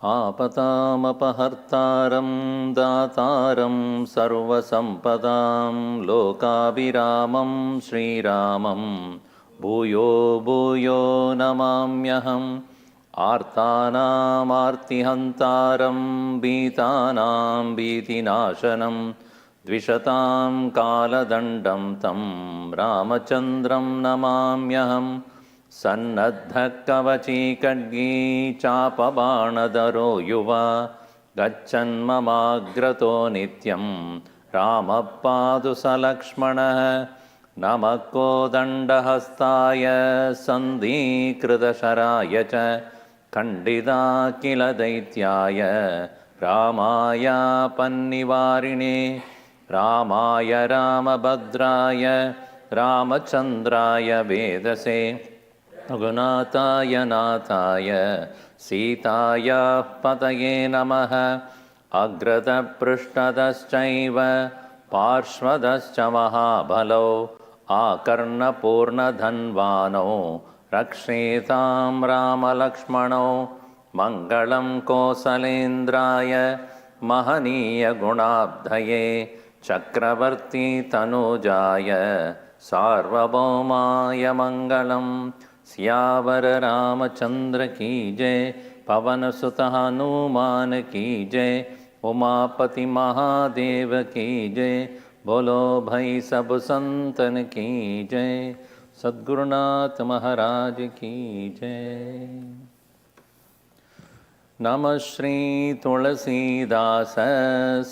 आपतामपहर्तारं दातारं सर्वसम्पदां लोकाभिरामं श्रीरामं भूयो भूयो नमाम्यहम्। आर्तानामार्तिहन्तारं भीतानां भीतिनाशनं द्विषतां कालदण्डं तं रामचन्द्रं नमाम्यहम्। सन्नद्धकवची खड्गी चापबाणधरो युवा गच्छन्ममाग्रतो नित्यं रामः पातु स लक्ष्मणः। नमः कोदण्डहस्ताय सन्धीकृतशराय च खण्डिताखिलदैत्याय रामाय पन्निवारिणे। रामाय रामभद्राय Ramachandraya Vedase Raghunataya Nathaya Sitaya Pataye Namaha Agrata Prishtadaschaiva Parshvadascha Mahabalo Akarna Purna Dhanvano Rakshetam Rama Lakshmano Mangalam Kosalendraya Mahaniya Gunabdhaye Chakravarti Tanujaya Sarvabhaumaya Mangalam Syavara Ramachandra ki jai Pavana Sutta Hanuman ki jai Umapati Mahadeva ki jai Bolo Bhai Sab Santan ki jai Sadgurunath Maharaj ki jai Namah Shri Tulasidas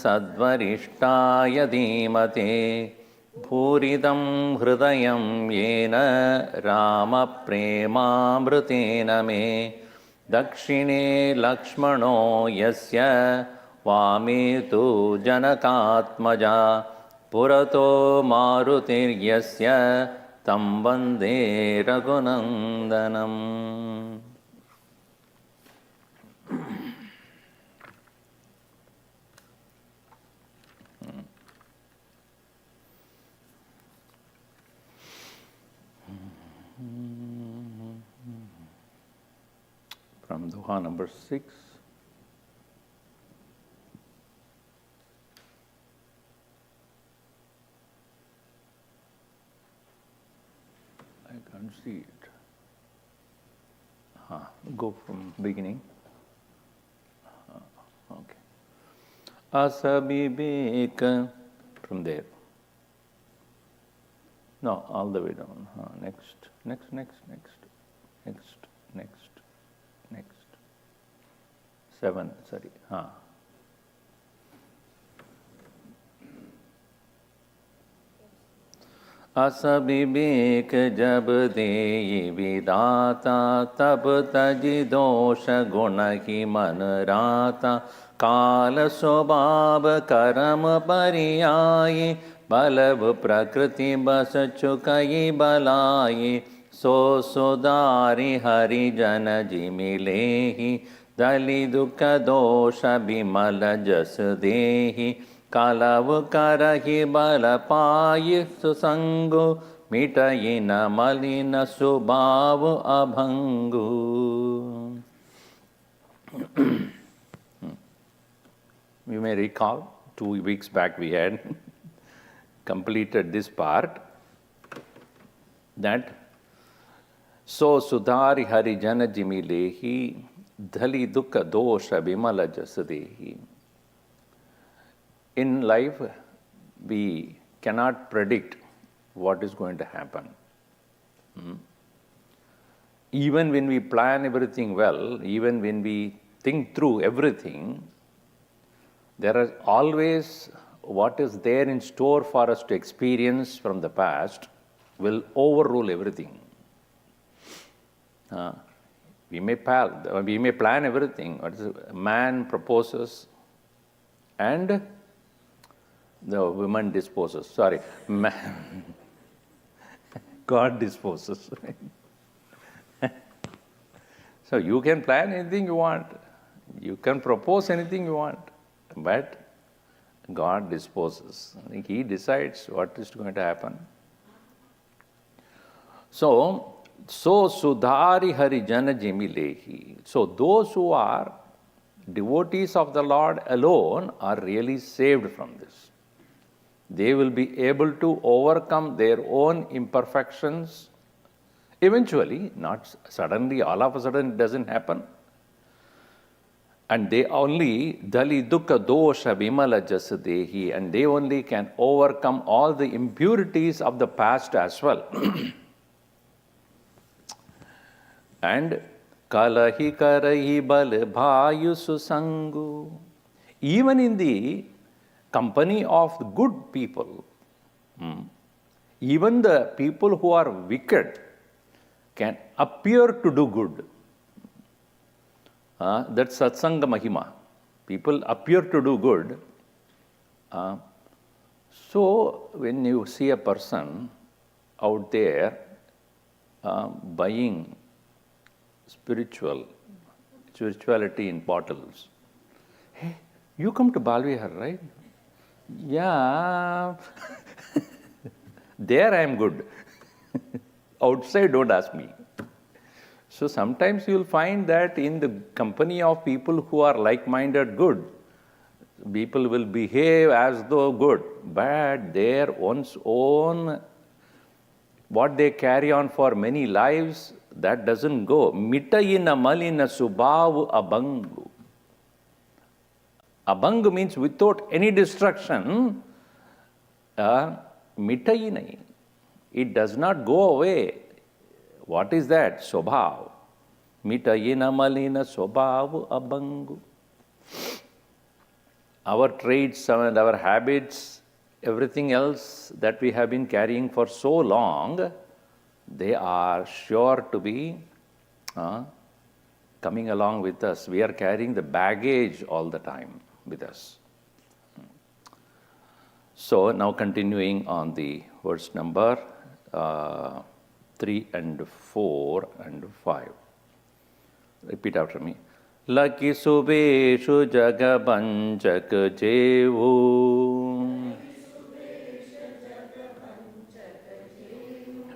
Sadvarishtaya Dhimate Bhuridam Hridayam Yena Rama Premamrutena Me Dakshine Lakshmano Yasya Vame Tu Janakatmaja Purato Marutir Yasya Tam Vande Raghunandanam. From Doha number 6. I can't see it. Go from beginning. Okay. Asabibeka. From there. No, all the way down. Next. 7, sorry. असविवेक जब देई विदाता तब तजि दोष गुण ही मन राता काल स्वभाव कर्म परियायी बलभ प्रकृति बस चुकई बलाई सो सुदारि हरिजन जि मिलेहि दलि दुख दोष बिमल जस देहि कलव करहि बल पायि सुसंगु मिटहि न मलिन स्वभाव अभंगु. You may recall 2 weeks back we had completed this part that so sudhari harijana jimilehi dhali dukha dosha bimala jasadehi. In life, we cannot predict what is going to happen. Even when we plan everything well, even when we think through everything, there is always what is there in store for us to experience from the past will overrule everything. We may plan everything. Man proposes and the woman disposes. Sorry, God disposes. So you can plan anything you want. You can propose anything you want. But God disposes. He decides what is going to happen. So sudhari harijana jimilehi. So those who are devotees of the Lord alone are really saved from this. They will be able to overcome their own imperfections eventually, not suddenly, all of a sudden it doesn't happen. And they only, dhali dukkha dosha vimala jasadehi, and they only can overcome all the impurities of the past as well. And kalahi karahi bal bhayu susangu. Even in the company of good people, even the people who are wicked can appear to do good. That's satsanga mahima. People appear to do good. So when you see a person out there buying spirituality in bottles. Hey, you come to Balvihar, right? Yeah. There I am good. Outside, don't ask me. So sometimes you will find that in the company of people who are like-minded good, people will behave as though good, but their one's own, what they carry on for many lives, that doesn't go. Mitayina malina subhavu abhangu. Abhangu means without any destruction. Mitayina. It does not go away. What is that? Swabhav. Mitayina malina swabhavu abhangu. Our traits and our habits, everything else that we have been carrying for so long, they are sure to be coming along with us. We are carrying the baggage all the time with us. So now continuing on the verse number 3 and 4 and 5. Repeat after me. Laki subeshu jagabanchak jevu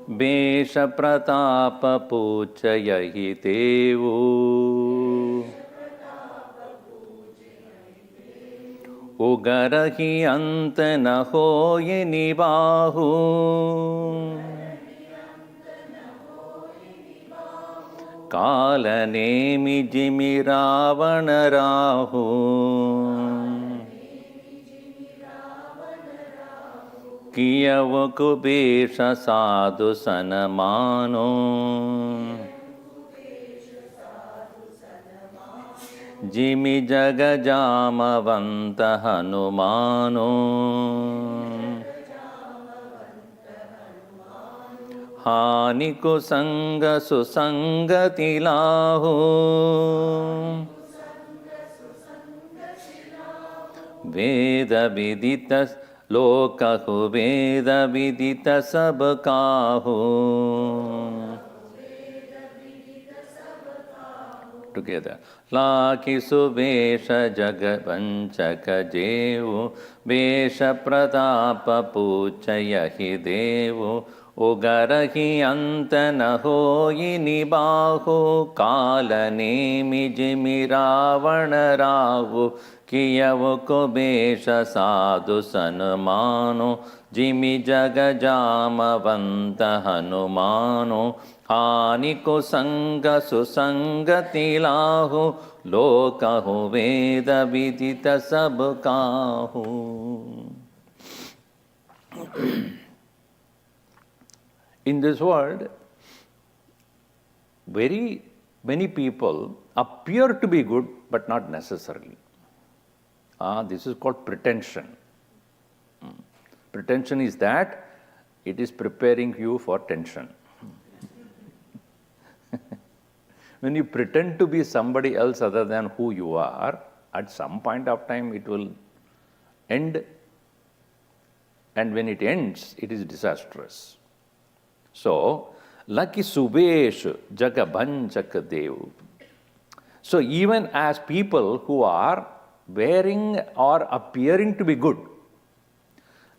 Besha pratapa puchayahi devu Ugarahi anta na hoye nibahu Kalanemi jimi ravana rahu Kiyavu kubesha sadhu sanamano Jimi jaga jamavanta hanumano Haniku sanga susangati lahu Veda vidita lokahu Veda vidita sabkahu. Together. Laki subesha jagavanchaka jevu Besha pratapa puchayahi devu Ugarahi anta na hoyi nibahu Kalanemi jimi ravana rahu Kiyavu kubesha sadhu sanmano Jimi jaga jamavanta hanumano Haniku sanga susangati lahu Lokahu veda vidita sabkahu. In this world, very many people appear to be good, but not necessarily. This is called pretension. Pretension is that it is preparing you for tension. When you pretend to be somebody else other than who you are, at some point of time it will end, and when it ends, it is disastrous. So, Laki Subesh Jagabanchak Dev. So, even as people who are wearing or appearing to be good,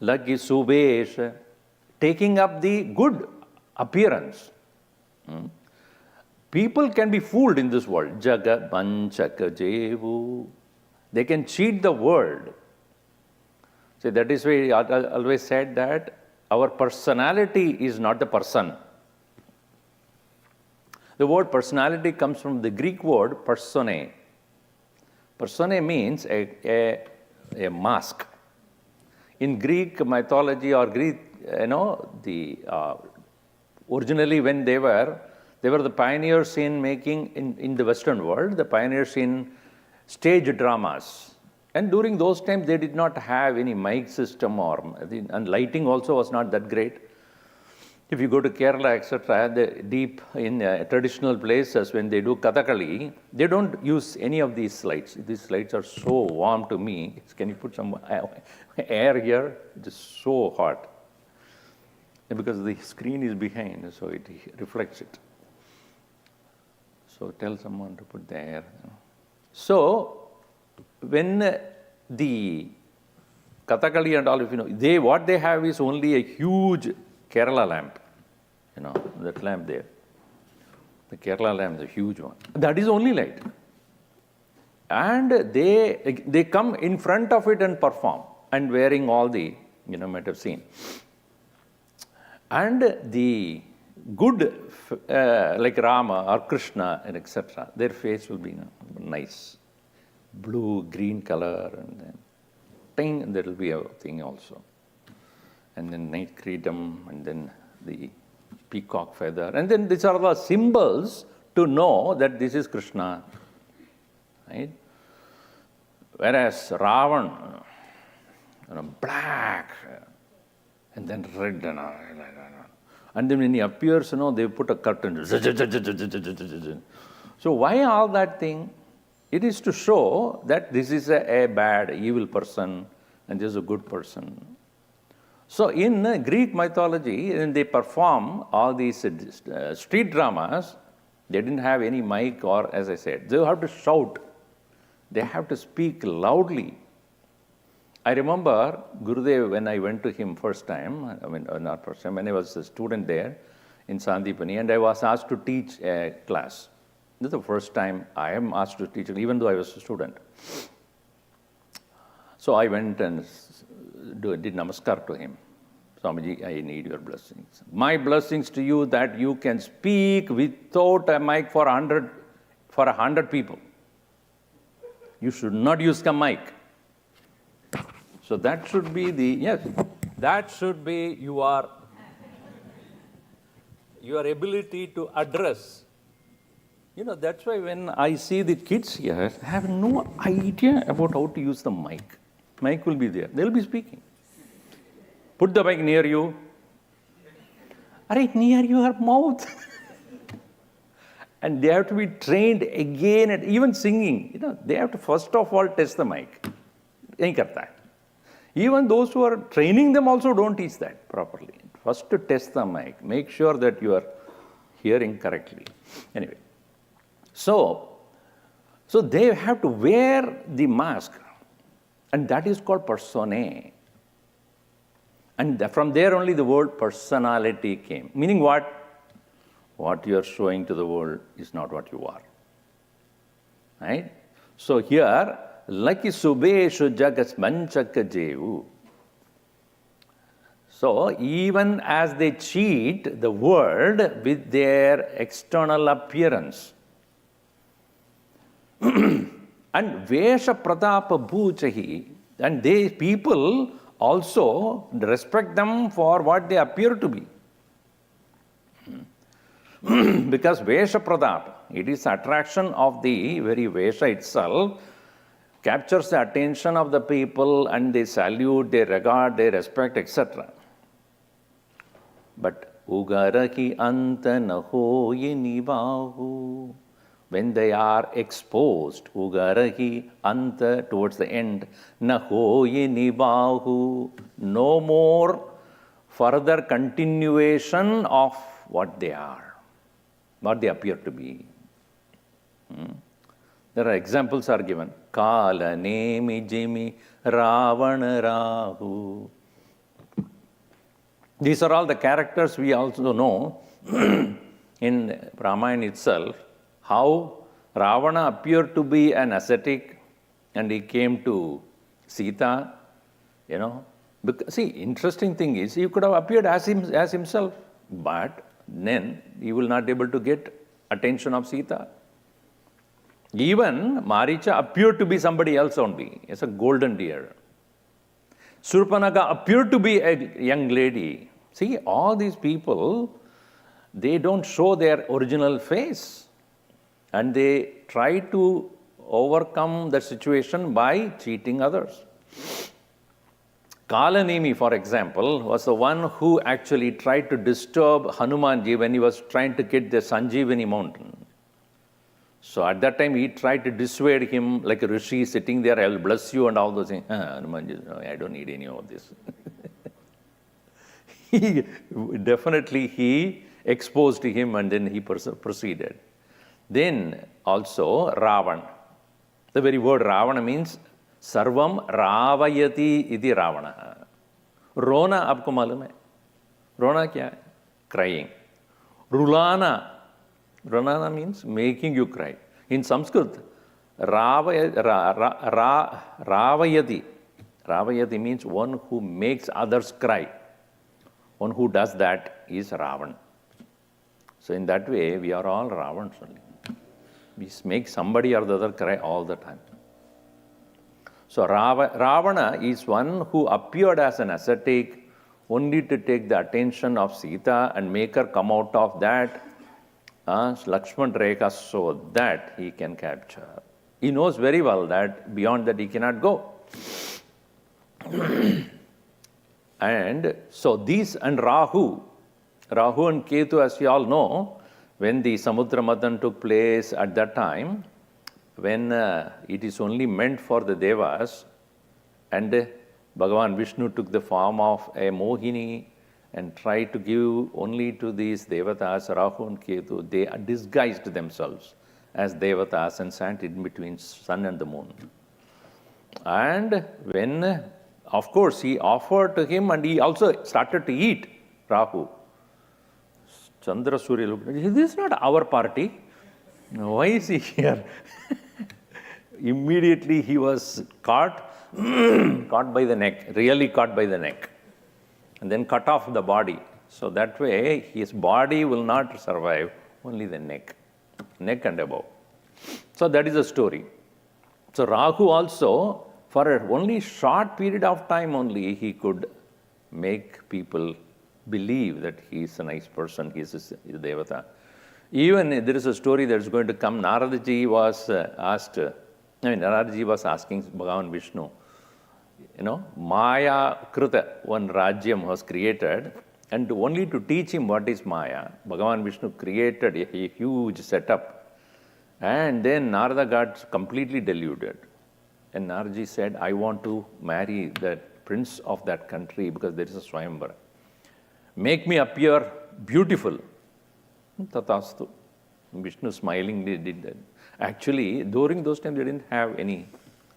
Laki Subesh, taking up the good appearance. People can be fooled in this world. Jagabanchak Jevu. They can cheat the world. So, that is why I always said that our personality is not the person. The word personality comes from the Greek word personae. Personae means a mask. In Greek mythology or Greek, originally when they were the pioneers in making, in the Western world, the pioneers in stage dramas. And during those times, they did not have any mic system and lighting also was not that great. If you go to Kerala, etc., deep in traditional places, when they do Kathakali, they don't use any of these lights. These lights are so warm to me. Can you put some air here? It is so hot. because the screen is behind, so it reflects it. So tell someone to put there. So when the Kathakali and all, if you know, what they have is only a huge Kerala lamp. You know, that lamp there. The Kerala lamp is a huge one. That is only light. And they come in front of it and perform, and wearing all the, you know, might have seen. And the good, like Rama or Krishna and etc., their face will be, you know, nice, blue, green color, and then ting, there will be a thing also. And then night kritam, and then the peacock feather. And then these are the symbols to know that this is Krishna. Right? Whereas Ravan, you know, black, and then red, and then when he appears, you know, they put a curtain. So why all that thing? It is to show that this is a bad, evil person, and this is a good person. So in Greek mythology, when they perform all these street dramas, they didn't have any mic or, as I said, they have to shout. They have to speak loudly. I remember Gurudev, when I went to him first time, I mean, not first time, when I was a student there in Sandipani, and I was asked to teach a class. This is the first time I am asked to teach, even though I was a student. So I went and did namaskar to him. Swamiji, I need your blessings. My blessings to you that you can speak without a mic for 100 people. You should not use a mic. So that should be that should be your ability to address. You know, that's why when I see the kids here, they have no idea about how to use the mic. Mic will be there. They'll be speaking. Put the mic near you. Right near your mouth. And they have to be trained again, and even singing. You know, they have to first of all test the mic. Even those who are training them also don't teach that properly. First to test the mic. Make sure that you are hearing correctly. Anyway. So they have to wear the mask. And that is called personae. And from there only the word personality came. Meaning what? What you are showing to the world is not what you are. Right? So here, Laki Subeshu Jagas Manchaka Jevu. So even as they cheat the world with their external appearance, and Vesha Pratapa Bhuchahi, and they people also respect them for what they appear to be. Because Vesha Pratap, it is attraction of the very Vesha itself, captures the attention of the people, and they salute, they regard, they respect, etc. But Ugaraki Anta Nahoye Nibahu, when they are exposed, Ugaraki Anta, towards the end, Nahoye Nibahu, no more further continuation of what they are, what they appear to be. There are examples are given. Kala Nemi Jimi Ravana Rahu. These are all the characters we also know in Ramayana itself, how Ravana appeared to be an ascetic and he came to Sita, you know. Because, see, interesting thing is, he could have appeared as himself, but then he will not be able to get attention of Sita. Even Maricha appeared to be somebody else only. It's a golden deer. Surpanaka appeared to be a young lady. See, all these people, they don't show their original face. And they try to overcome the situation by cheating others. Kalanemi, for example, was the one who actually tried to disturb Hanumanji when he was trying to get the Sanjeevani mountain. So at that time, he tried to dissuade him like a rishi sitting there, I will bless you and all those things. Hanumanji, no, I don't need any of this. Definitely he exposed him and then he proceeded. Then also Ravan. The very word Ravana means Sarvam Ravayati iti Ravana. Rona आपको मालूम है? Rona क्या है? Crying. Rulana. Rulana means making you cry. In Sanskrit, Ravayati. Ravayati means one who makes others cry. One who does that is Ravan. So in that way, we are all Ravans only. We make somebody or the other cry all the time. So Ravana is one who appeared as an ascetic only to take the attention of Sita and make her come out of that Lakshman Rekha so that he can capture. He knows very well that beyond that he cannot go. And so these and Rahu and Ketu, as you all know, when the Samudra Mathan took place at that time, when it is only meant for the Devas, and Bhagavan Vishnu took the form of a Mohini and tried to give only to these Devatas, Rahu and Ketu, they disguised themselves as Devatas and sat in between sun and the moon. And when, of course, he offered to him and he also started to eat Rahu. Chandra Surya looked at him, this is not our party. Why is he here? Immediately he was caught by the neck, really caught by the neck, and then cut off the body. So that way his body will not survive, only the neck and above. So that is the story. So Rahu also, for a only short period of time only, he could make people believe that he is a nice person, he is a Devata. Even there is a story that is going to come. Naradaji was Naradaji was asking Bhagavan Vishnu, Maya Krita, one Rajyam was created, and only to teach him what is Maya, Bhagavan Vishnu created a huge setup. And then Narada got completely deluded. And Naradaji said, I want to marry the prince of that country because there is a Swayamvara. Make me appear beautiful. Tatastu. Vishnu smilingly did that. Actually, during those times, they didn't have any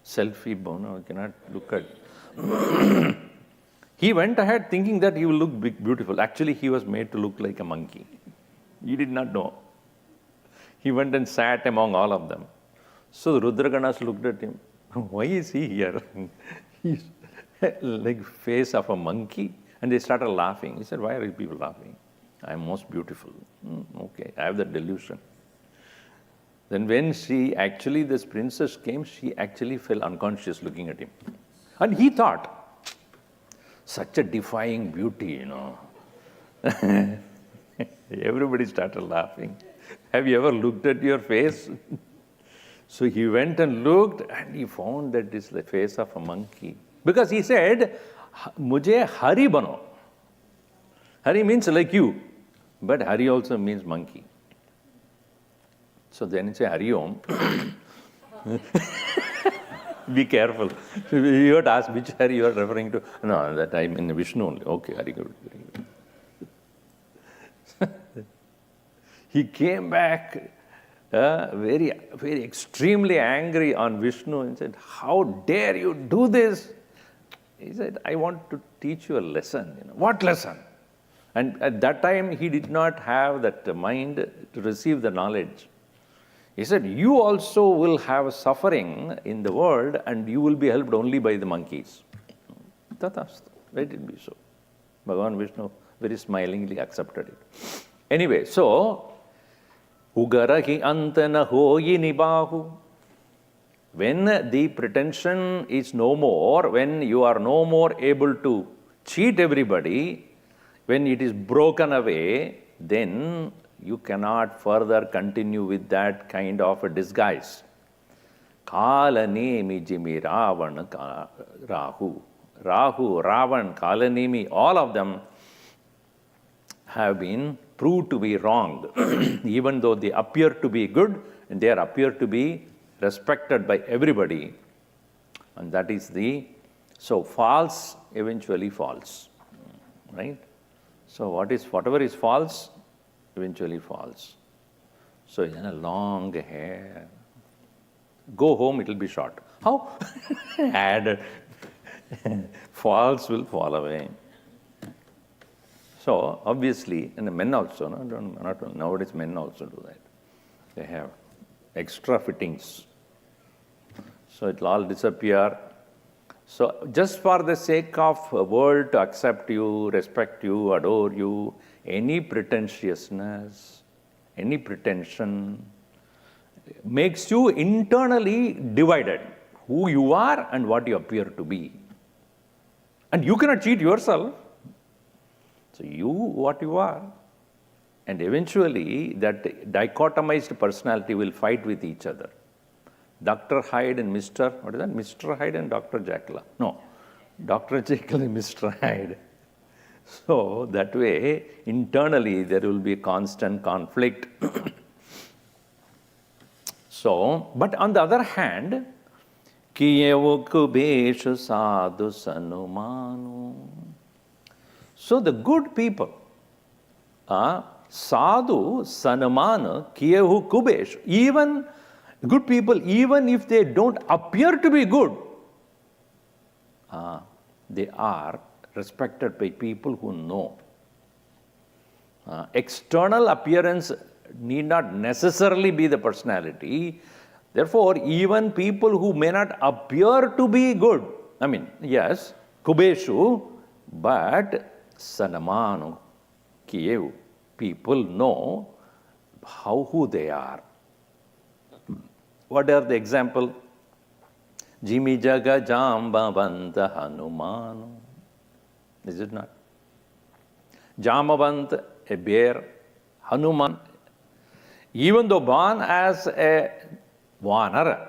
selfie, you cannot look at. He went ahead thinking that he will look beautiful. Actually, he was made to look like a monkey. He did not know. He went and sat among all of them. So the Rudraganas looked at him. Why is he here? He's like face of a monkey. And they started laughing. He said, why are you people laughing? I am most beautiful. Okay, I have that delusion. Then when this princess came, she actually fell unconscious looking at him. And he thought, such a defying beauty, Everybody started laughing. Have you ever looked at your face? So he went and looked and he found that this is the face of a monkey. Because he said, Mujhe Hari bano. Hari means like you, but Hari also means monkey. So then he said, Hari Om. Be careful. You have to ask which Hari you are referring to. No, that I mean Vishnu only. Okay, Hari good. He came back very extremely angry on Vishnu and said, how dare you do this? He said, I want to teach you a lesson. What lesson? And at that time, he did not have that mind to receive the knowledge. He said, you also will have suffering in the world and you will be helped only by the monkeys. Tatastu. Let it be so. Bhagavan Vishnu very smilingly accepted it. Anyway, so, Ugarahi antana hoyi nibahu. When the pretension is no more, when you are no more able to cheat everybody, when it is broken away, then you cannot further continue with that kind of a disguise. Kalanemi jimi Rahu, Ravan, Kalanemi, all of them have been proved to be wrong. Even though they appear to be good, and they appear to be respected by everybody. And that is so false eventually false, right? So whatever is false, eventually falls. So long hair. Go home, it will be short. How? Add. False will fall away. So obviously, and the men also, not nowadays men also do that. They have extra fittings. So it will all disappear. So just for the sake of a world to accept you, respect you, adore you, any pretentiousness, any pretension makes you internally divided, who you are and what you appear to be. And you cannot cheat yourself. So you, what you are. And eventually that dichotomized personality will fight with each other. Dr. Hyde and Mr. What is that? Mr. Hyde and Dr. Jekyll. No, Dr. Jekyll and Mr. Hyde. So that way, internally, there will be constant conflict. So, but on the other hand, kiyevu kubeshu sadhu sanumanu. So the good people, sadhu sanumanu kiyevu kubeshu, even good people, even if they don't appear to be good, they are respected by people who know. External appearance need not necessarily be the personality. Therefore, even people who may not appear to be good, yes, kubeshu, but sanamanu, kiyevu, people know who they are. What are the example? Jimi jaga jambavanta hanumanu. Is it not? Jamavant, a bear, Hanuman, even though born as a Vanara.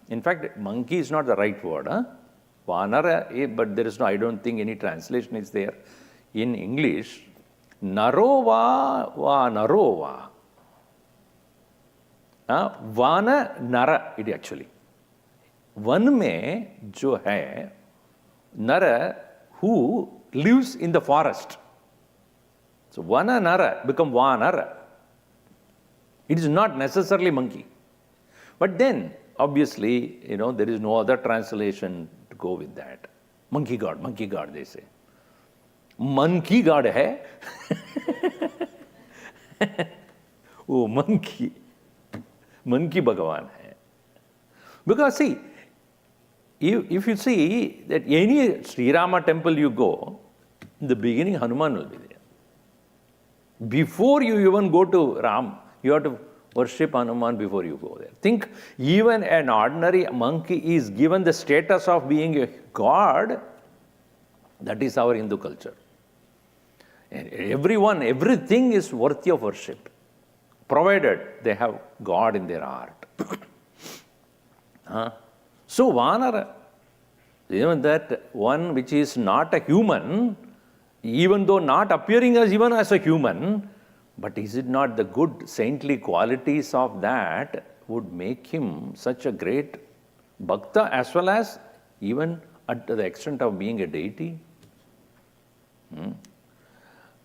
In fact, monkey is not the right word. Vanara, but there is no, I don't think any translation is there. In English, Narova va Narova. Vana Nara, it actually. Van mein jo hai, Nara, who lives in the forest. So Vana Nara become Vanara. It is not necessarily monkey. But then, obviously, there is no other translation to go with that. Monkey god, they say. Monkey god hai? Oh, monkey. Monkey Bhagavan hai. Because see, if you see that any Sri Rama temple you go, in the beginning Hanuman will be there. Before you even go to Ram, you have to worship Hanuman before you go there. Think, even an ordinary monkey is given the status of being a god. That is our Hindu culture. And everything is worthy of worship, provided they have God in their heart. So Vanara, even that one which is not a human, even though not appearing as even as a human, but is it not the good saintly qualities of that would make him such a great bhakta as well as even at the extent of being a deity?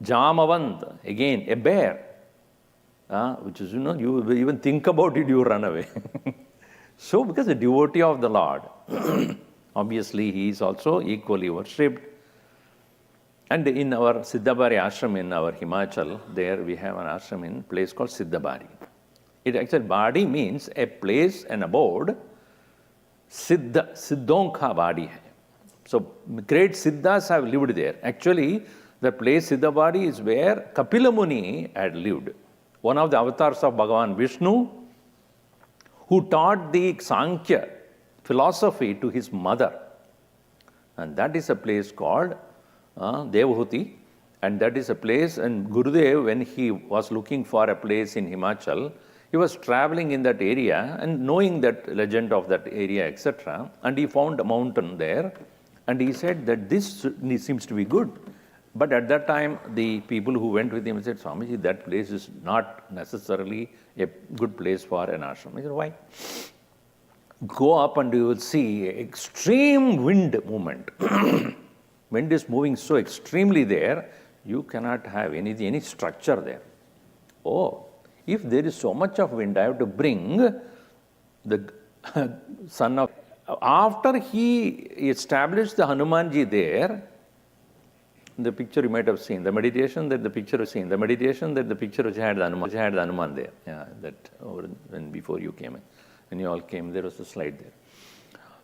Jamavant, again a bear, which is, you even think about it, you run away. So because the devotee of the Lord, obviously he is also equally worshipped. And in our Siddhabari ashram in our Himachal, there we have an ashram in a place called Siddhabari. It actually, Badi means a place, an abode. Siddhonkha Badi hai. So great Siddhas have lived there. Actually, the place Siddhabari is where Kapila Muni had lived. One of the avatars of Bhagavan Vishnu, who taught the Sankhya philosophy to his mother. And that is a place called Devahuti. And that is a place, and Gurudev, when he was looking for a place in Himachal, he was traveling in that area and knowing that legend of that area, etc. And he found a mountain there. And he said that this seems to be good. But at that time, the people who went with him said, Swamiji, that place is not necessarily a good place for an ashram. He said, why? Go up and you will see extreme wind movement. Wind is moving so extremely there, You cannot have any structure there. Oh, if there is so much of wind, I have to bring the son of... After he established the Hanumanji there, the picture you might have seen, the meditation that the picture was seen, the meditation that the picture which had the Hanuman there. Yeah, that when before you came in, when you all came, there was a slide there.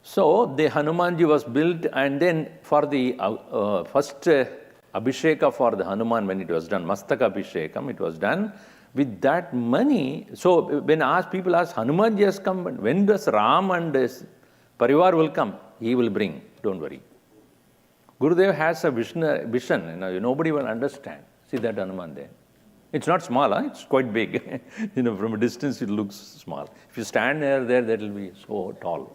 So the Hanumanji was built, and then for the first Abhisheka for the Hanuman, when it was done, Mastaka Abhishekam, it was done with that money. So when people ask, Hanumanji has come, but when does Ram and his Parivar will come? He will bring, don't worry. Gurudev has a vision, nobody will understand. See that Hanuman there. It's not small, it's quite big. From a distance it looks small. If you stand there, that will be so tall.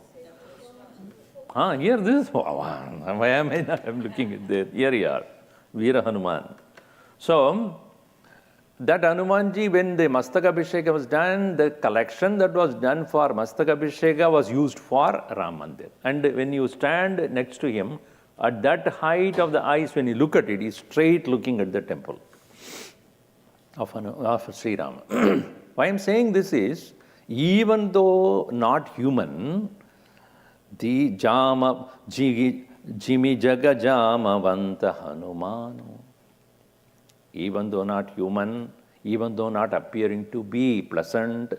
Here this, why am I I'm looking at there? Here you are, Veera Hanuman. So, that Hanumanji, when the Mastaka Abhisheka was done, the collection that was done for Mastaka Abhisheka was used for Ram Mandir. And when you stand next to him, at that height of the eyes, when you look at it, he's straight looking at the temple of Sri Rama. Why I'm saying this is, even though not human, the Jimi Jaga Jamavanta Hanumanu, even though not human, even though not appearing to be pleasant,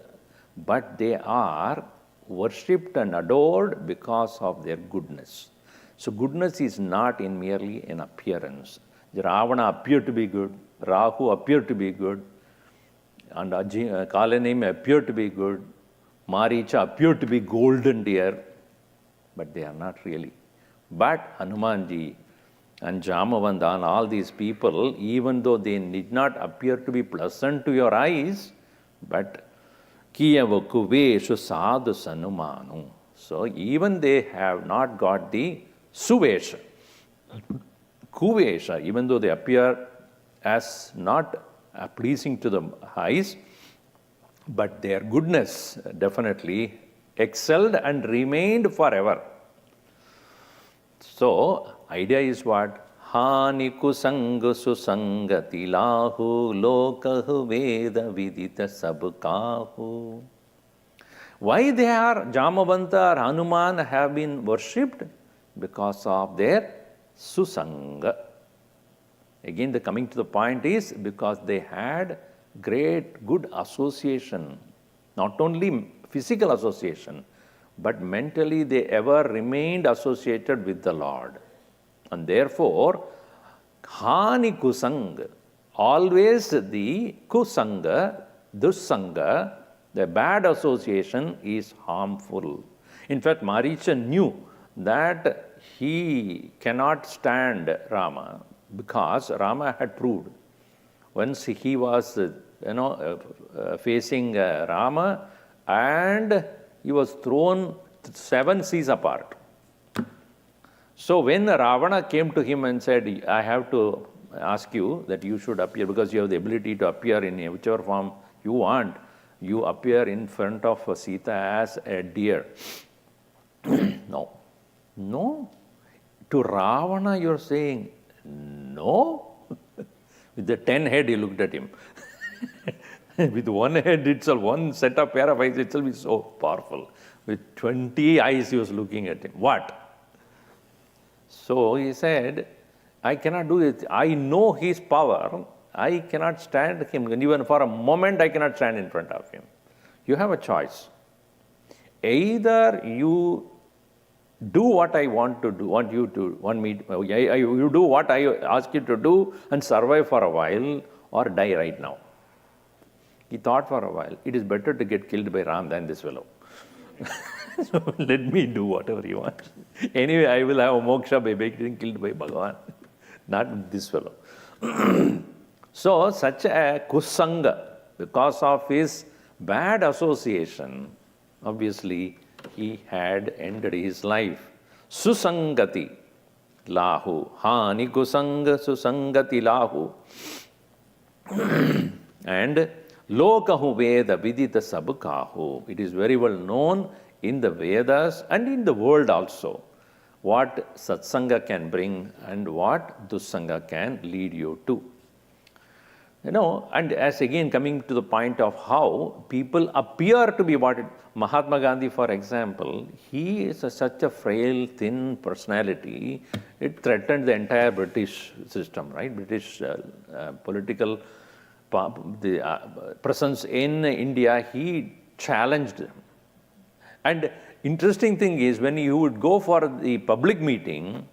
but they are worshipped and adored because of their goodness. So goodness is not in merely an appearance. Ravana appeared to be good, Rahu appeared to be good, and Kalaname appeared to be good, Maricha appeared to be golden deer, but they are not really. But Hanumanji and Jamavanda and all these people, even though they did not appear to be pleasant to your eyes, but Kiyavakuveshu sadhu sanumanu. So even they have not got the Suvesha, Kuvesha, even though they appear as not pleasing to the eyes, but their goodness definitely excelled and remained forever. So, idea is what? Hani kusanga susangati lahu lokahu veda vidita sabkahu. Why they are Jamavanta or Hanuman have been worshipped? Because of their susanga. Again, the coming to the point is because they had great good association, not only physical association, but mentally they ever remained associated with the Lord. And therefore, Hani Kusanga, always the Kusanga, Dussanga, the bad association is harmful. In fact, Maricha knew that he cannot stand Rama because Rama had proved. Once he was, facing Rama, and he was thrown 7 seas apart. So when Ravana came to him and said, I have to ask you that you should appear, because you have the ability to appear in whichever form you want, you appear in front of Sita as a deer. No. To Ravana you are saying, no? With the 10 head he looked at him. With one head itself, one set of pair of eyes itself is so powerful. With 20 eyes he was looking at him. What? So he said, I cannot do it. I know his power. I cannot stand him. And even for a moment I cannot stand in front of him. You have a choice. Either you do what I want to do, you do what I ask you to do and survive for a while, or die right now. He thought for a while, it is better to get killed by Ram than this fellow. So let me do whatever he wants. Anyway, I will have a moksha by getting killed by Bhagavan, not this fellow. So such a kusanga, because of his bad association, obviously he had ended his life. Susangati lahu, hani kusanga susangati lahu. And lokahu veda vidita sabkahu. It is very well known in the Vedas and in the world also what satsanga can bring and what dussanga can lead you to. And as again coming to the point of how people appear to be what Mahatma Gandhi, for example, he is such a frail, thin personality. It threatened the entire British system, right? British political presence in India. He challenged them. And interesting thing is, when you would go for the public meeting,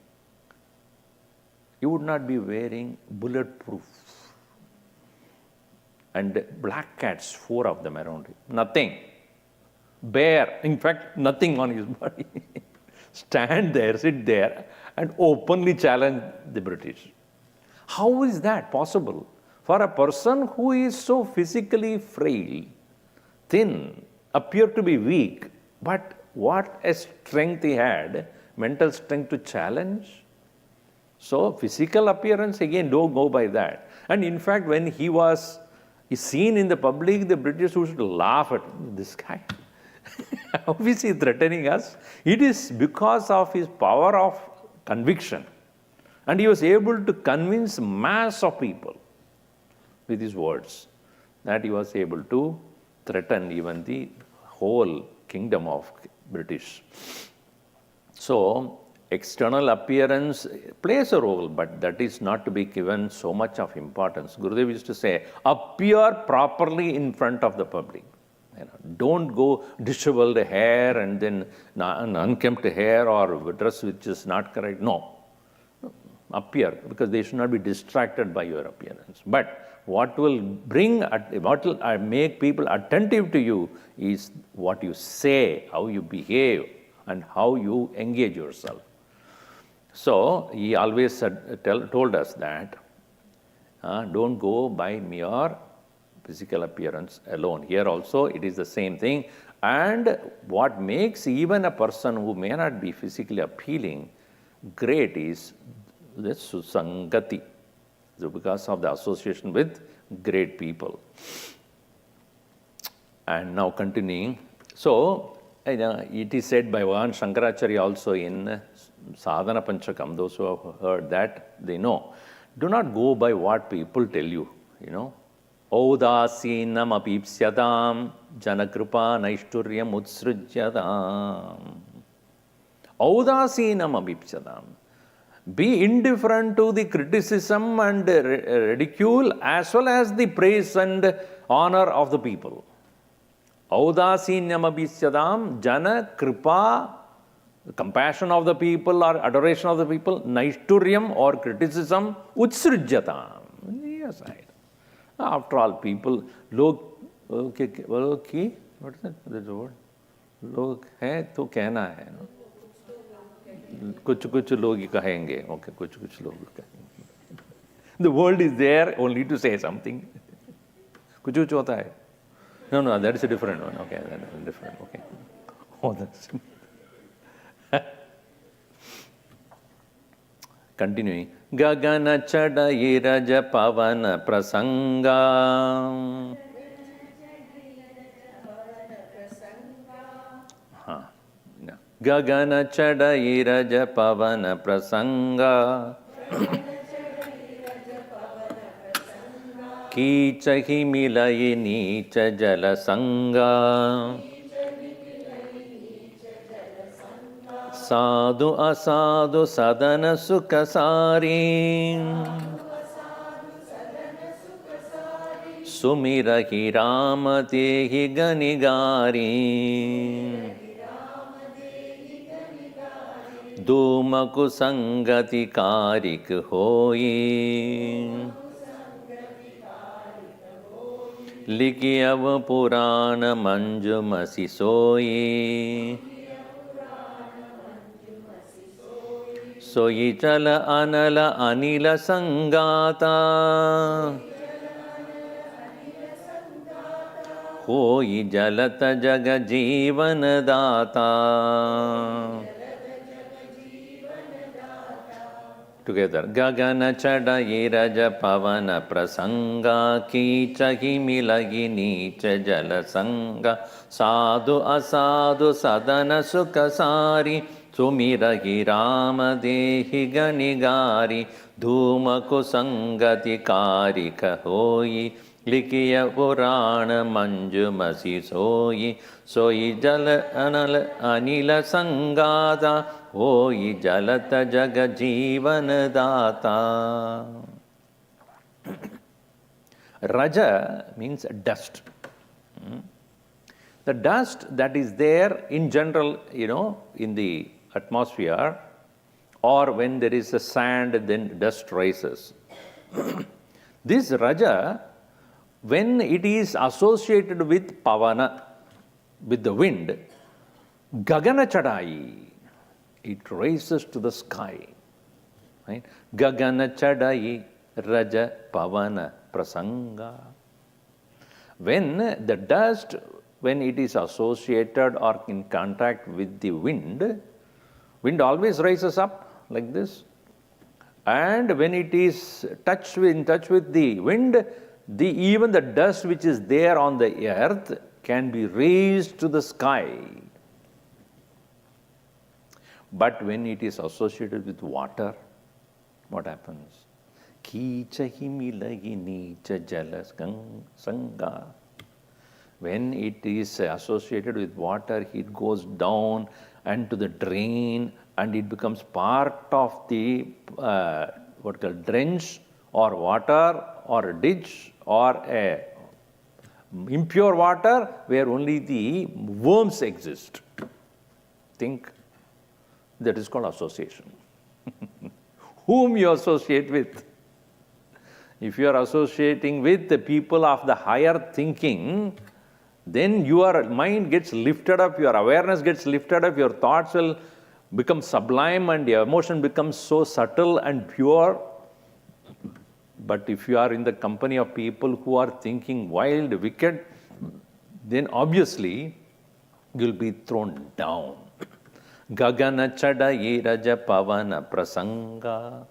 you would not be wearing bulletproof. And black cats, 4 of them around him. Nothing. Bare. In fact, nothing on his body. Stand there, sit there, and openly challenge the British. How is that possible? For a person who is so physically frail, thin, appeared to be weak, but what a strength he had, mental strength to challenge. So physical appearance, again, don't go by that. And in fact, when he was seen in the public, the British used to laugh at this guy. How is he threatening us? It is because of his power of conviction. And he was able to convince mass of people with his words, that he was able to threaten even the whole kingdom of British. So external appearance plays a role, but that is not to be given so much of importance. Gurudev used to say, appear properly in front of the public. Don't go disheveled hair and then an unkempt hair or dress which is not correct. No. Appear, because they should not be distracted by your appearance. But what will make people attentive to you is what you say, how you behave, and how you engage yourself. So he always told us that don't go by mere physical appearance alone. Here also it is the same thing. And what makes even a person who may not be physically appealing great is the susangati, so because of the association with great people. And now continuing, so it is said by Bhagavan Shankaracharya also in Sadhana Panchakam, those who have heard that, they know. Do not go by what people tell you, Audasinam apipsyatam janakrupa naishturyam utsrujyatam. Audasinam apipsyatam. Be indifferent to the criticism and ridicule as well as the praise and honor of the people. Audasinyam abhisyadam jana kripa, compassion of the people or adoration of the people, naishturyam or criticism, utsrujyatam. Yes, right. After all, people, log, what is that? That's the word. Log hai to kehna hai. कुछ लोग कहेंगे, okay, कुछ लोग कहेंगे. The world is there only to say something. कुछ होता है. No, that is a different one. Okay, that is different. Okay. Oh, that's continuing. Gagana chada iraja pavana prasanga. Gagana chada iraja pavana prasanga. Kichahi milayi nicha jala sanga. Sadhu asadu sadana sukasari. Sumirahi rama tehi ganigari. Dumaku sangati karik hoyi. Likiyav purana manjumasi soyi. Soyi chala anala anila sangata. Hoyi jalata jaga jivan data. Together. Gagana chada iraja pavana prasanga. Kichahi milagi nicha jala sanga. Sadhu asadu sadana sukasari. Sumirahi Ramadehi Ganigari Dhumaku Sangati Kari Kahoyi Likiya Purana Manjumasi Soyi Soyi Jala Anila Sangada Hoyi Jalata Jaga Jivana Data. Raja means dust. The dust that is there in general, in the atmosphere, or when there is a sand, then dust rises. This Raja, when it is associated with Pavana, with the wind, Gagana Chadai, it rises to the sky. Right? Gagana Chadai, Raja Pavana Prasanga. When the dust, when it is associated or in contact with the wind always rises up like this. And when it is in touch with the wind, even the dust which is there on the earth can be raised to the sky. But when it is associated with water, what happens? Kicha himilagi nicha jala sanga. When it is associated with water, it goes down and to the drain, and it becomes part of the drench or water or a ditch or a impure water where only the worms exist. Think, that is called association. Whom you associate with. If you are associating with the people of the higher thinking, then your mind gets lifted up, your awareness gets lifted up, your thoughts will become sublime and your emotion becomes so subtle and pure. But if you are in the company of people who are thinking wild, wicked, then obviously you will be thrown down. Gagana chadai raja pavana prasanga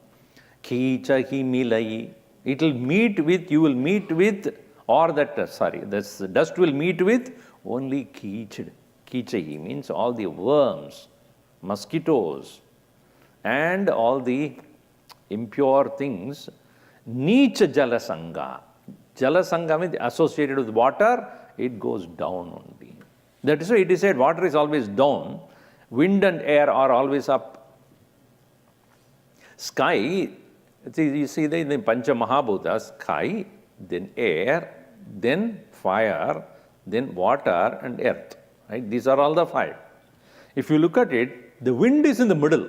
khichahi milai. It will meet with, you will meet with, or this dust will meet with only kichad. Kichahi means all the worms, mosquitoes, and all the impure things. Nicha jalasanga. Jalasanga means associated with water, it goes down only. That is why it is said water is always down, wind and air are always up. Sky, you see in the Pancha Mahabhutas, sky, then air, then fire, then water and earth. Right? These are all the five. If you look at it, the wind is in the middle.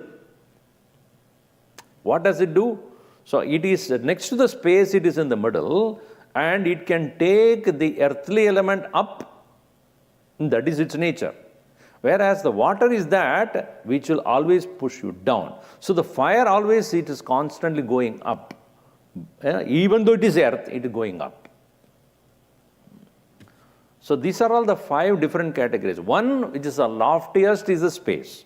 What does it do? So it is next to the space, it is in the middle, and it can take the earthly element up. That is its nature. Whereas the water is that which will always push you down. So the fire always, it is constantly going up. Even though it is earth, it is going up. So these are all the five different categories. One, which is the loftiest, is the space.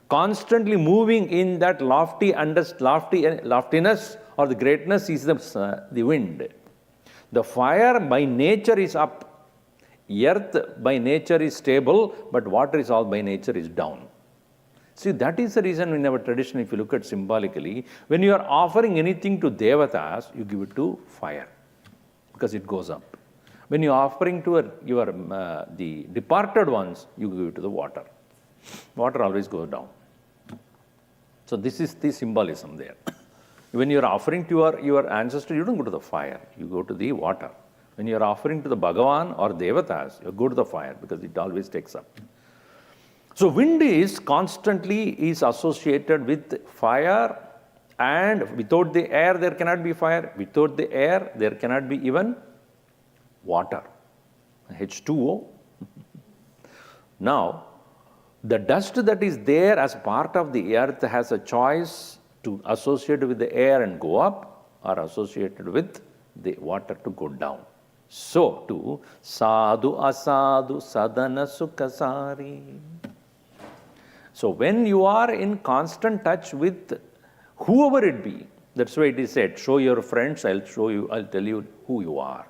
Constantly moving in that loftiness or the greatness is the wind. The fire by nature is up. Earth by nature is stable, but water is all by nature is down. See, that is the reason in our tradition, if you look at symbolically, when you are offering anything to devatas, you give it to fire, because it goes up. When you are offering to the departed ones, you give it to the water. Water always goes down. So this is the symbolism there. When you are offering to your ancestor, you don't go to the fire, you go to the water. When you are offering to the Bhagavan or Devatas, you go to the fire because it always takes up. So wind is constantly associated with fire, and without the air there cannot be fire. Without the air there cannot be even water, H2O. Now, the dust that is there as part of the earth has a choice to associate with the air and go up, or associated with the water to go down. So too, sadhu asadu sadhana sukhasari. So when you are in constant touch with whoever it be, that's why it is said, show your friends, I'll tell you who you are.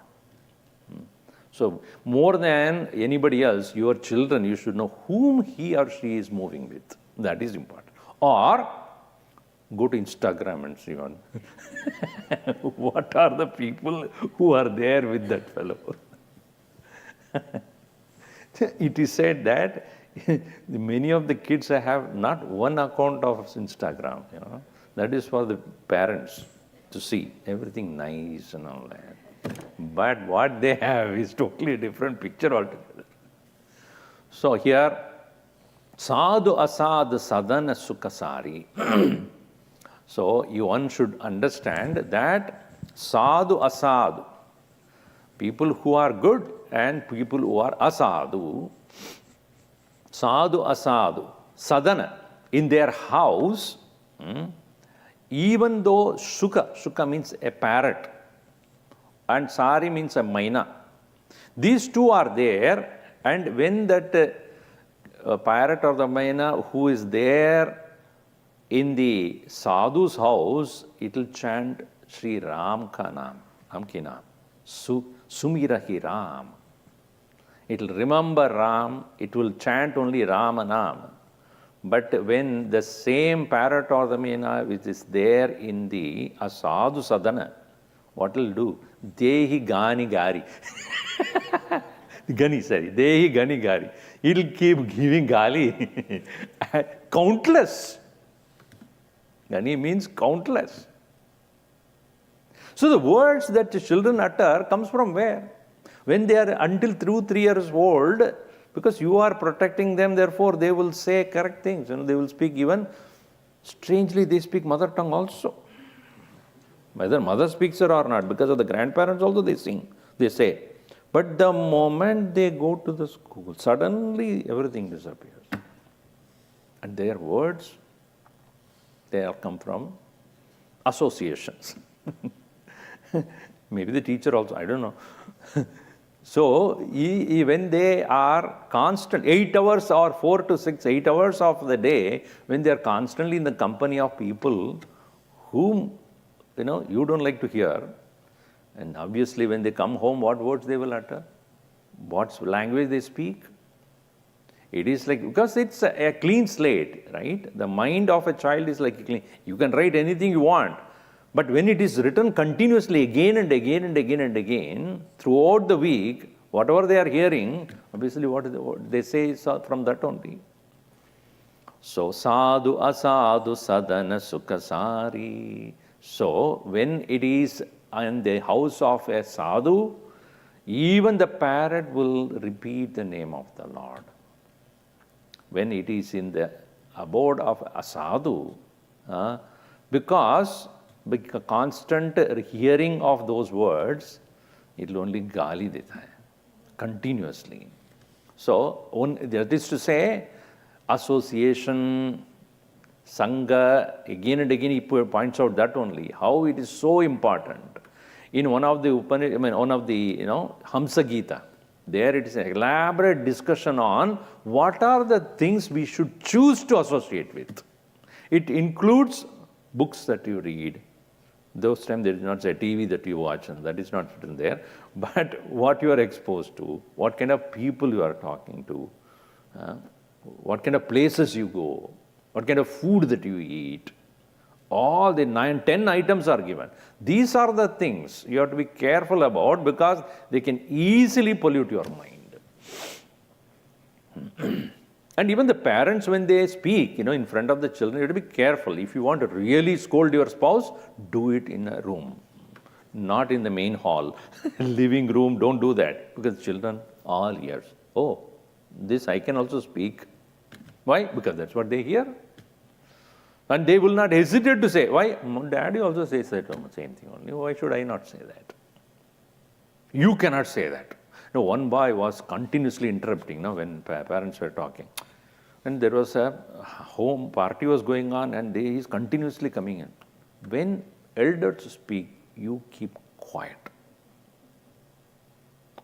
So more than anybody else, your children, you should know whom he or she is moving with. That is important. Or go to Instagram and see on what are the people who are there with that fellow. It is said that many of the kids have not one account of Instagram, That is for the parents to see everything nice and all that. But what they have is totally a different picture altogether. So here, sadhu asad sadhana sukhasari. So one should understand that sadhu asadu, people who are good and people who are asadu, sadhu asadu, sadhana, in their house, even though sukha means a parrot, and sari means a maina. These two are there, and when that parrot or the maina who is there in the sadhu's house, it will chant Sri Ram ka naam, Ram ki naam, Sumirahi Ram. It will remember Ram, it will chant only Rama naam. But when the same parrot or the maina which is there in the sadhu sadhana, what will do? Dehi gani gari. Dehi gani gari. It will keep giving gali. Countless. Gani means countless. So the words that the children utter comes from where? When they are until 2-3 years old, because you are protecting them, therefore they will say correct things. They will speak even, strangely they speak mother tongue also. Whether mother speaks it or not, because of the grandparents also they sing, they say. But the moment they go to the school, suddenly everything disappears. And their words, they all come from associations. Maybe the teacher also, I don't know. So, when they are constant, 8 hours or 4 to 6, 8 hours of the day, when they are constantly in the company of people whom, you don't like to hear, and obviously when they come home, what words they will utter? What language they speak? It is like, because it's a clean slate, right? The mind of a child is like clean. You can write anything you want. But when it is written continuously again and again and again and again, throughout the week, whatever they are hearing, obviously what they say is from that only. So, sadhu asadu sadhana sukhasari. So, when it is in the house of a sadhu, even the parrot will repeat the name of the Lord. When it is in the abode of a sadhu, because constant hearing of those words, it will only gali deta hai, continuously. So, that is to say, association, sangha, again and again he points out that only, how it is so important. In one of the Hamsa Gita, there it is an elaborate discussion on what are the things we should choose to associate with. It includes books that you read. Those times there is not a TV that you watch, and that is not written there. But what you are exposed to, what kind of people you are talking to, what kind of places you go, what kind of food that you eat, all the 9-10 items are given. These are the things you have to be careful about, because they can easily pollute your mind. And even the parents, when they speak, in front of the children, you have to be careful. If you want to really scold your spouse, do it in a room, not in the main hall. Living room, don't do that, because children all ears. Oh, this I can also speak. Why? Because that's what they hear. And they will not hesitate to say, why? Daddy also says that same thing only. Why should I not say that? You cannot say that. No, one boy was continuously interrupting when parents were talking. And there was a home party was going on, and he is continuously coming in. When elders speak, you keep quiet.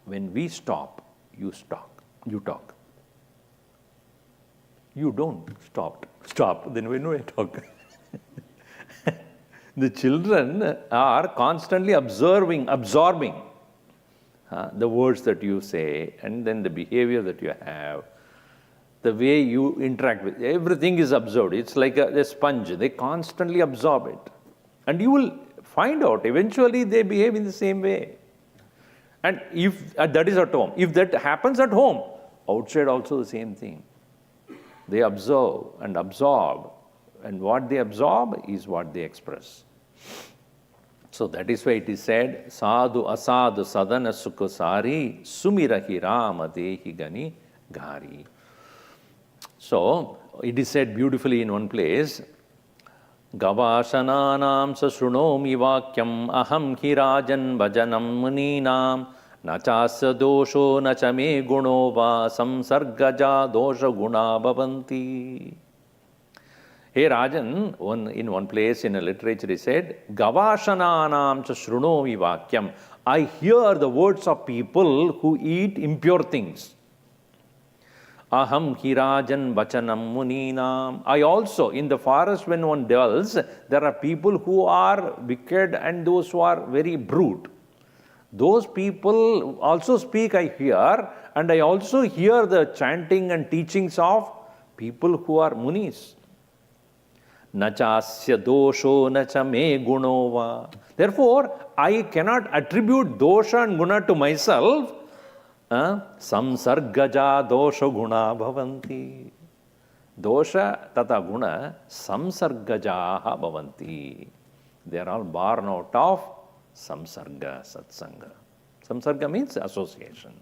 When we stop, you talk. You don't stop, then when I talk. The children are constantly absorbing the words that you say, and then the behavior that you have. the way you interact with everything is absorbed. It's like a sponge. They constantly absorb it. And you will find out eventually they behave in the same way. And if that is at home, if that happens at home, outside also the same thing. They observe and absorb, and what they absorb is what they express. So that is why it is said, sadhu asadu sadana sukha sari sumirahi rama dehi gani gari. So it is said beautifully in one place, Gavashananam sashrunomi vakyam aham hirajan bhajanam muninam nachasya dosho nachame guno va samsargaja dosha guna bhavanti. Hey Rajan, in one place in a literature he said, Gavashananam sashrunomi vakyam. I hear the words of people who eat impure things. Aham hirajan vachanam muninam. I also, in the forest when one dwells, there are people who are wicked and those who are very brute. Those people also speak, I hear, and I also hear the chanting and teachings of people who are munis. Nachasya dosho nacha me gunova. Therefore, I cannot attribute dosha and guna to myself. Samsargaja dosha guna bhavanti. Dosha tata guna samsargajaha bhavanti. They are all born out of samsarga, satsanga. Samsarga means association.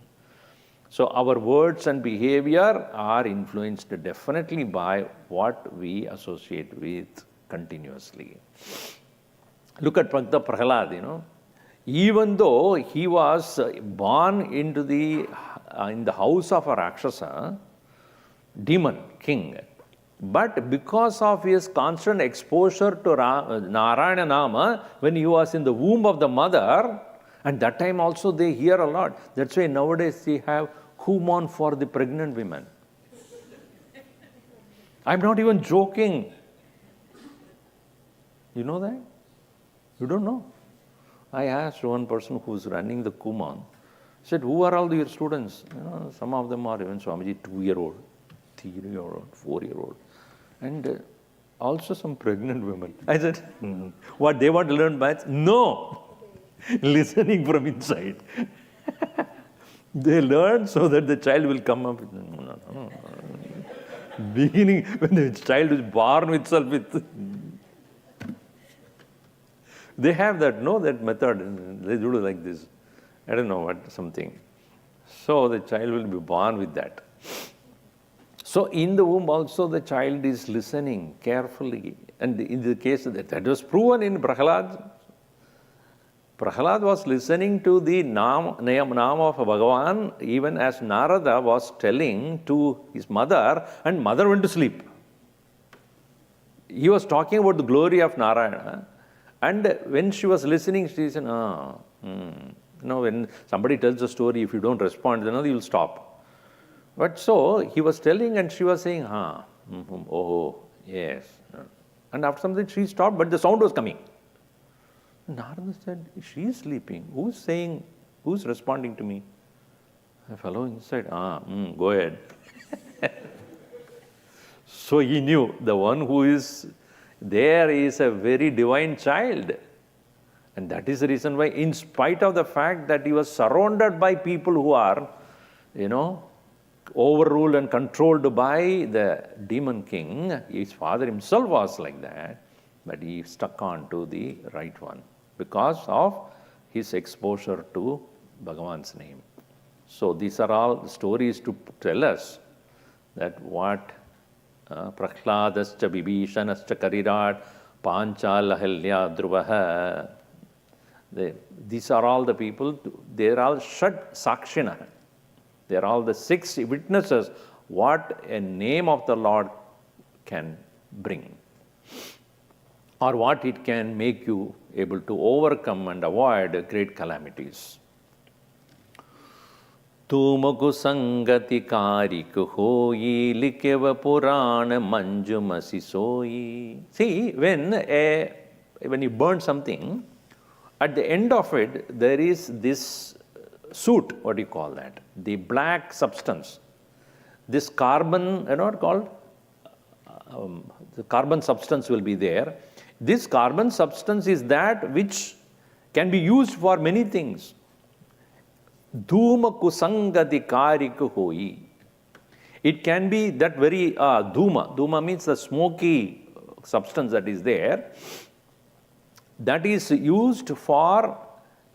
So our words and behavior are influenced definitely by what we associate with continuously. Look at Bhakta Prahlad, even though he was born into in the house of a Rakshasa, demon, king, but because of his constant exposure to Narayana Nama, when he was in the womb of the mother, and that time also they hear a lot. That's why nowadays they have Human for the pregnant women. I'm not even joking. You know that? You don't know? I asked one person who's running the Kuman, said, who are all your students? Some of them are even Swamiji 2-year-old, 3-year-old, 4-year-old, and also some pregnant women. I said, what, they want to learn maths? No! Listening from inside. They learn so that the child will come up with, no. Beginning, when the child is born itself with, they have that method, they do it like this. I don't know what, something. So the child will be born with that. So in the womb also the child is listening carefully. And in the case of that was proven in Prahlad. Prahlad was listening to the name of Bhagavan even as Narada was telling to his mother, and mother went to sleep. He was talking about the glory of Narayana, and when she was listening, she said, when somebody tells a story, if you don't respond, then you will stop. But so he was telling and she was saying, oh, yes. And after something she stopped, but the sound was coming. Narada said, she is sleeping. Who's responding to me? A fellow inside, go ahead. So he knew the one who is there is a very divine child. And that is the reason why, in spite of the fact that he was surrounded by people who are, overruled and controlled by the demon king, his father himself was like that, but he stuck on to the right one because of his exposure to Bhagavan's name. So these are all stories to tell us that what Prahladascha Vibhishanascha Karirat Panchalahalya Dhruvaha, these are all the people, they are all Shad Sakshina. They are all the 6 witnesses what a name of the Lord can bring, or what it can make you able to overcome and avoid great calamities. Tumaku sangati kariku hoyi likeva purana manjumasi soyi. See, when you burn something, at the end of it, there is this soot, what do you call that? The black substance. this carbon, called, the carbon substance will be there. This carbon substance is that which can be used for many things. Dhuma kusangati kariku hoi. It can be that very dhuma. Dhuma means the smoky substance that is there. That is used for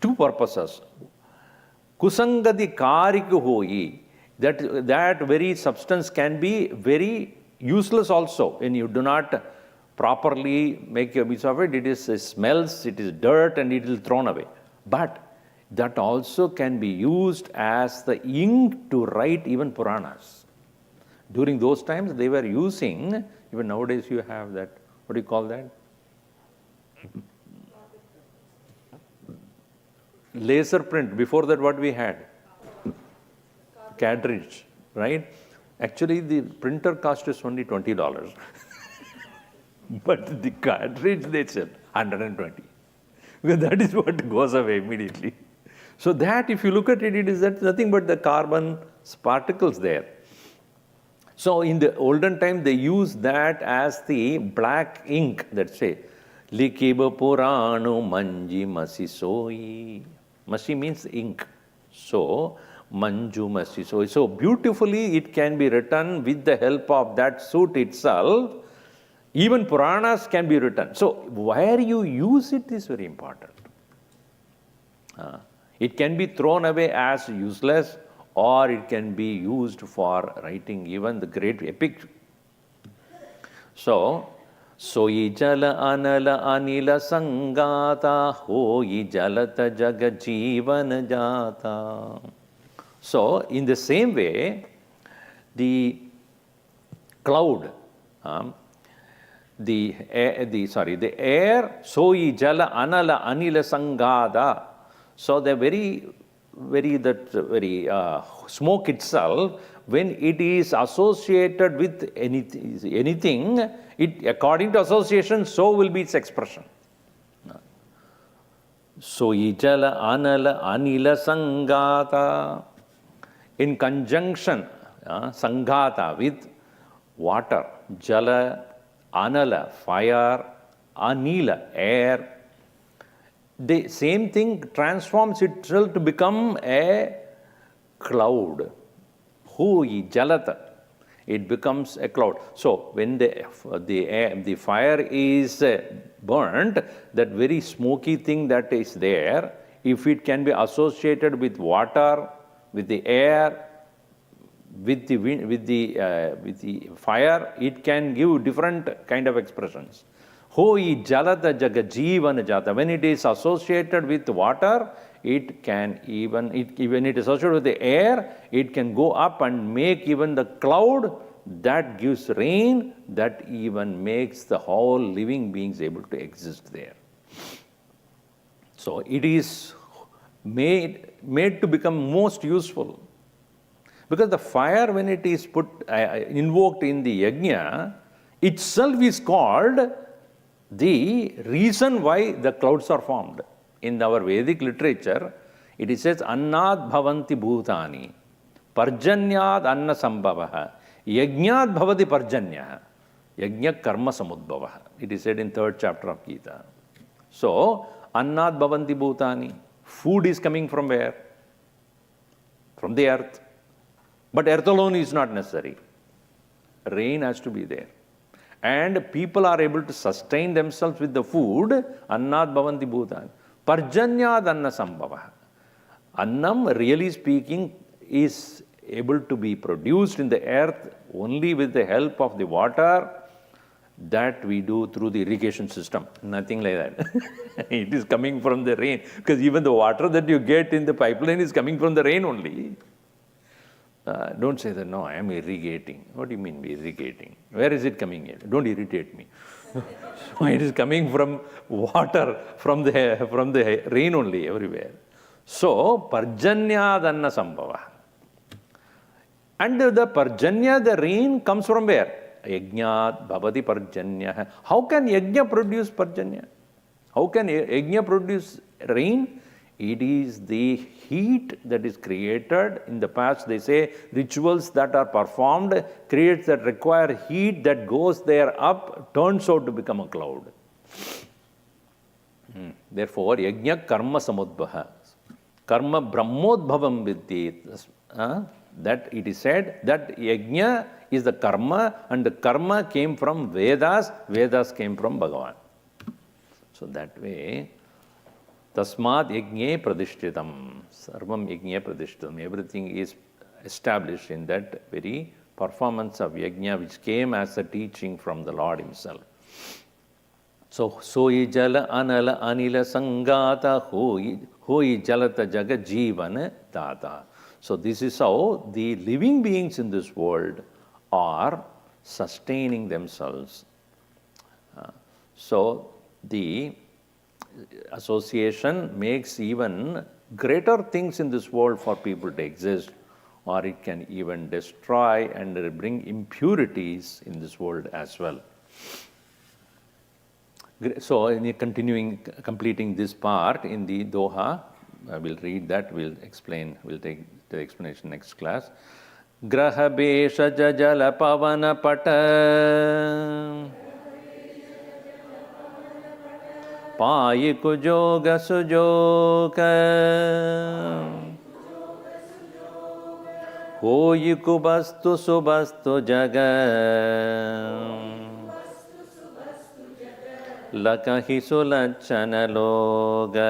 two purposes. Kusangati kariku hoi. That very substance can be very useless also when you do not properly make a use of it. It smells, it is dirt, and it is thrown away. But that also can be used as the ink to write even Puranas. During those times they were using, even nowadays you have that, what do you call that? Laser print. Before that what we had? Cartridge, right? Actually the printer cost is only $20. But the cartridge they sell $120. Because that is what goes away immediately. So that, if you look at it, that's nothing but the carbon particles there. So in the olden time, they used that as the black ink that say, Likiba Purano Manji Masi Soi. Masi means ink. So, Manju Masi Soi. So beautifully it can be written with the help of that suit itself. Even Puranas can be written. So where you use it is very important. It can be thrown away as useless, or it can be used for writing even the great epic. So, Soi jala anala anila sangata hoi jalata jaga jeevan jata. So, in the same way, the cloud, the air, soi jala anala anila sangada. So the very smoke itself, when it is associated with anything, it, according to association, so will be its expression. Soi jala anala anila sangata. In conjunction, sangata, with water, jala, anala, fire, anila, air. The same thing transforms itself to become a cloud. Hui jalata. It becomes a cloud. So when the fire is burnt, that very smoky thing that is there, if it can be associated with water, with the air, with the wind, with the fire, it can give different kind of expressions. Hoi jalata jaga jeevan jata. When it is associated with water, it can even it is associated with the air, it can go up and make even the cloud that gives rain, that even makes the whole living beings able to exist there. So it is made to become most useful. Because the fire, when it is invoked in the yajna, itself is called the reason why the clouds are formed. In our Vedic literature, it says, Annad bhavanti bhutani, parjanyad anna sambhavaha, yajnad bhavati parjanyaha, yajna karma samudbhavaha. It is said in 3rd chapter of Gita. So, Annad bhavanti bhutani, food is coming from where? From the earth. But earth alone is not necessary. Rain has to be there. And people are able to sustain themselves with the food. Annad bhavanti bhutani. Parjanyad anna sambhavaha. Annam, really speaking, is able to be produced in the earth only with the help of the water that we do through the irrigation system. Nothing like that. It is coming from the rain. Because even the water that you get in the pipeline is coming from the rain only. Don't say that, no, I am irrigating. What do you mean irrigating? Where is it coming in? Don't irritate me. So it is coming from water, from the rain only, everywhere. So, parjanya danna sambhava. And the parjanya, the rain, comes from where? Yajnat bhavati parjanya. How can yajna produce parjanya? How can yajna produce rain? It is the heat that is created. In the past, they say rituals that are performed creates that require heat that goes there up, turns out to become a cloud. Therefore, yajna karma samudbhaha. Karma brahmodbhavam vidyet. That it is said that yajna is the karma, and the karma came from Vedas, Vedas came from Bhagavan. So that way, tasmad yajne pradishtitam, sarvam yajne pradishtitam. Everything is established in that very performance of yajna, which came as a teaching from the Lord Himself. So, soyi jala anala anila sangata hoi jalata jaga jivana data. So this is how the living beings in this world are sustaining themselves. So the association makes even greater things in this world for people to exist, or it can even destroy and bring impurities in this world as well. So, in completing this part in the Doha, we'll read that, we'll explain, we'll take the explanation next class. Graha besha jala pavana pata payiku joga sujoga hoyiku bastu subastu jaga Lakahi sulachana loga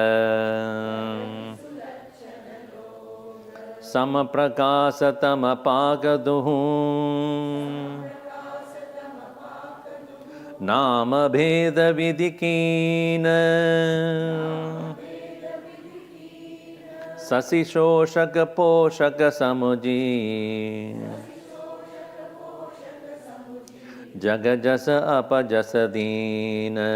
Samaprakasatama pagaduhu Nama bheda vidikina Sasi shoshaka poshaka samuji Jagajasa apajasadina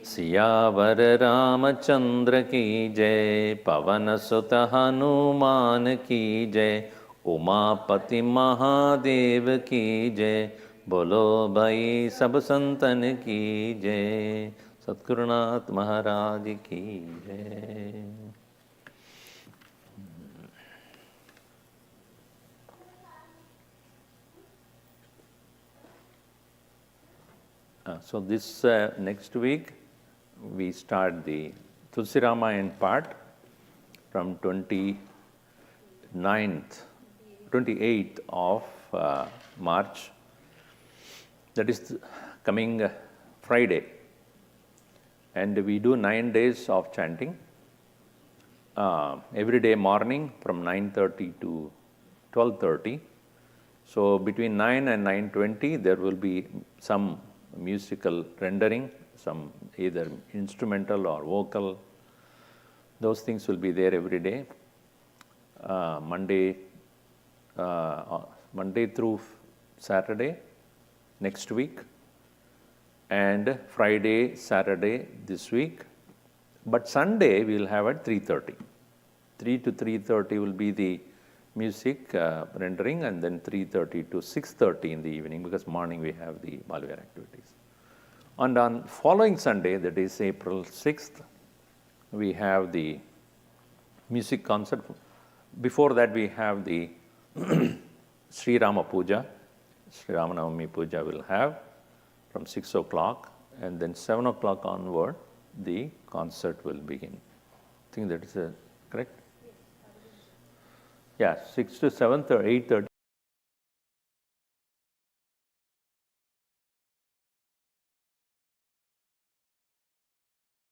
Siyavara Ramachandra ki jai Pavana Sutta Hanuman ki jai Umapati Mahadev ki jai Bolo Bhai Sab Santan ki jai Satgurunath Maharaj ki jai. So this next week we start the Tulsi Ramayana part from 28th of March. That is coming Friday. And we do 9 days of chanting. Every day morning from 9:30 to 12:30. So between 9 and 9:20 there will be some musical rendering, some either instrumental or vocal. Those things will be there every day. Monday through Saturday next week, and Friday, Saturday this week. But Sunday we will have at 3:30. 3 to 3:30 will be the music rendering, and then 3:30 to 6:30 in the evening, because morning we have the Balware activities. And on following Sunday, that is April 6th, we have the music concert. Before that we have the Sri Rama Puja. Sri Ramanavami Puja will have from 6 o'clock, and then 7 o'clock onward the concert will begin. I think that is correct? Yeah, 6 to 7 or 8:30.